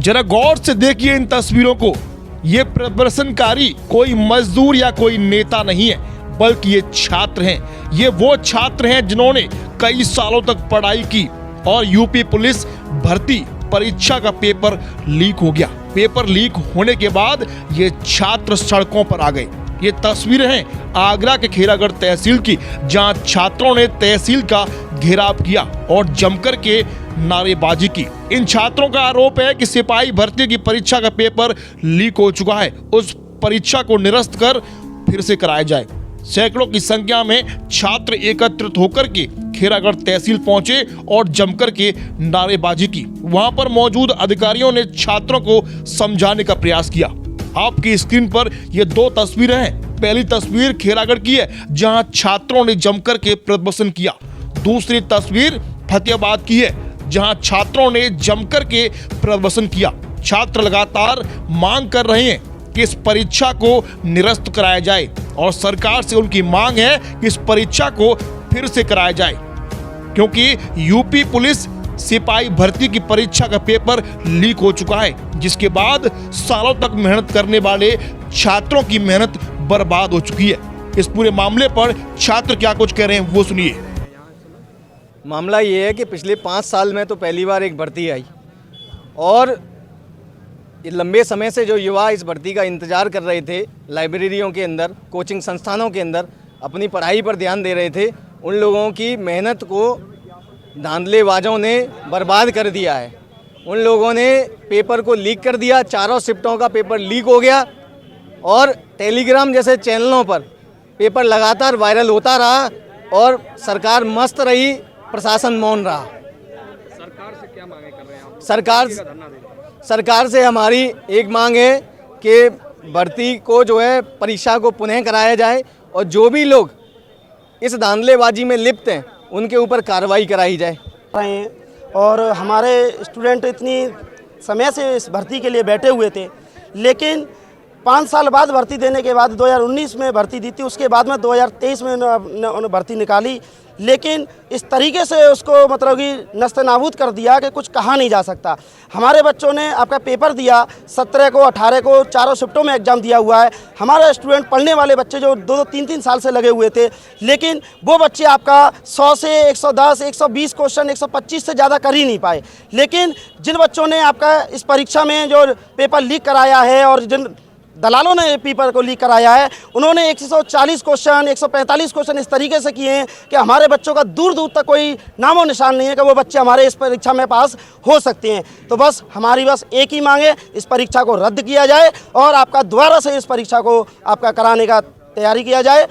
जरा गौर से देखिए इन तस्वीरों को। ये प्रदर्शनकारी कोई मजदूर या कोई नेता नहीं है, बल्कि ये छात्र हैं। ये वो छात्र हैं जिन्होंने कई सालों तक पढ़ाई की और यूपी पुलिस भर्ती परीक्षा का पेपर लीक हो गया। पेपर लीक होने के बाद ये छात्र सड़कों पर आ गए। ये तस्वीरें हैं आगरा के खेरागढ़ तहसील की, जहां छात्रों ने तहसील का घेराव किया और जमकर के नारेबाजी की। इन छात्रों का आरोप है कि सिपाही भर्ती की परीक्षा का पेपर लीक हो चुका है, उस परीक्षा को निरस्त कर फिर से कराया जाए। सैकड़ों की संख्या में छात्र एकत्रित होकर के खेरागढ़ तहसील पहुंचे और जमकर के नारेबाजी की। वहां पर मौजूद अधिकारियों ने छात्रों को समझाने का प्रयास किया। आपकी स्क्रीन पर ये दो तस्वीरें हैं। पहली तस्वीर खेरागढ़ की है, जहां छात्रों ने जमकर के प्रदर्शन किया। दूसरी तस्वीर फतेहाबाद की है, जहां छात्रों ने जमकर के प्रदर्शन किया। छात्र लगातार मांग कर रहे हैं कि इस परीक्षा को निरस्त कराया जाए और सरकार से उनकी मांग है कि इस परीक्षा को फिर से कराया जाए, क्योंकि यूपी पुलिस सिपाही भर्ती की परीक्षा का पेपर लीक हो चुका है, जिसके बाद सालों तक मेहनत करने वाले छात्रों की मेहनत बर्बाद हो चुकी है। इस पूरे मामले पर छात्र क्या कुछ कह रहे हैं वो सुनिए। मामला ये है कि पिछले 5 साल में तो पहली बार एक भर्ती आई और लंबे समय से जो युवा इस भर्ती का इंतज़ार कर रहे थे, लाइब्रेरियों के अंदर, कोचिंग संस्थानों के अंदर अपनी पढ़ाई पर ध्यान दे रहे थे, उन लोगों की मेहनत को धांधलेबाजों ने बर्बाद कर दिया है। उन लोगों ने पेपर को लीक कर दिया, चारों शिफ्टों का पेपर लीक हो गया और टेलीग्राम जैसे चैनलों पर पेपर लगातार वायरल होता रहा और सरकार मस्त रही, प्रशासन मौन रहा। सरकार से क्या मांगे कर रहे हैं आप? सरकार से हमारी एक मांग है कि भर्ती को जो है परीक्षा को पुनः कराया जाए और जो भी लोग इस धांधलेबाजी में लिप्त हैं उनके ऊपर कार्रवाई कराई जाए। और हमारे स्टूडेंट इतनी समय से इस भर्ती के लिए बैठे हुए थे, लेकिन 5 साल बाद भर्ती देने के बाद 2019 में भर्ती दी थी, उसके बाद में 2023 में उन्होंने भर्ती निकाली, लेकिन इस तरीके से उसको मतलब कि नस्तनाबूद कर दिया कि कुछ कहा नहीं जा सकता। हमारे बच्चों ने आपका पेपर दिया 17 को 18 को, चारों शिफ्टों में एग्ज़ाम दिया हुआ है। हमारे स्टूडेंट पढ़ने वाले बच्चे जो 2-2 3-3 साल से लगे हुए थे, लेकिन वो बच्चे आपका 100 से 110 120 क्वेश्चन 125 से ज़्यादा कर ही नहीं पाए। लेकिन जिन बच्चों ने आपका इस परीक्षा में जो पेपर लीक कराया है और जिन दलालों ने पेपर को लीक कराया है, उन्होंने 140 क्वेश्चन 145 क्वेश्चन इस तरीके से किए हैं कि हमारे बच्चों का दूर दूर तक कोई नामो निशान नहीं है कि वो बच्चे हमारे इस परीक्षा में पास हो सकते हैं। तो बस हमारी एक ही मांग है, इस परीक्षा को रद्द किया जाए और आपका दोबारा से इस परीक्षा को आपका कराने का तैयारी किया जाए।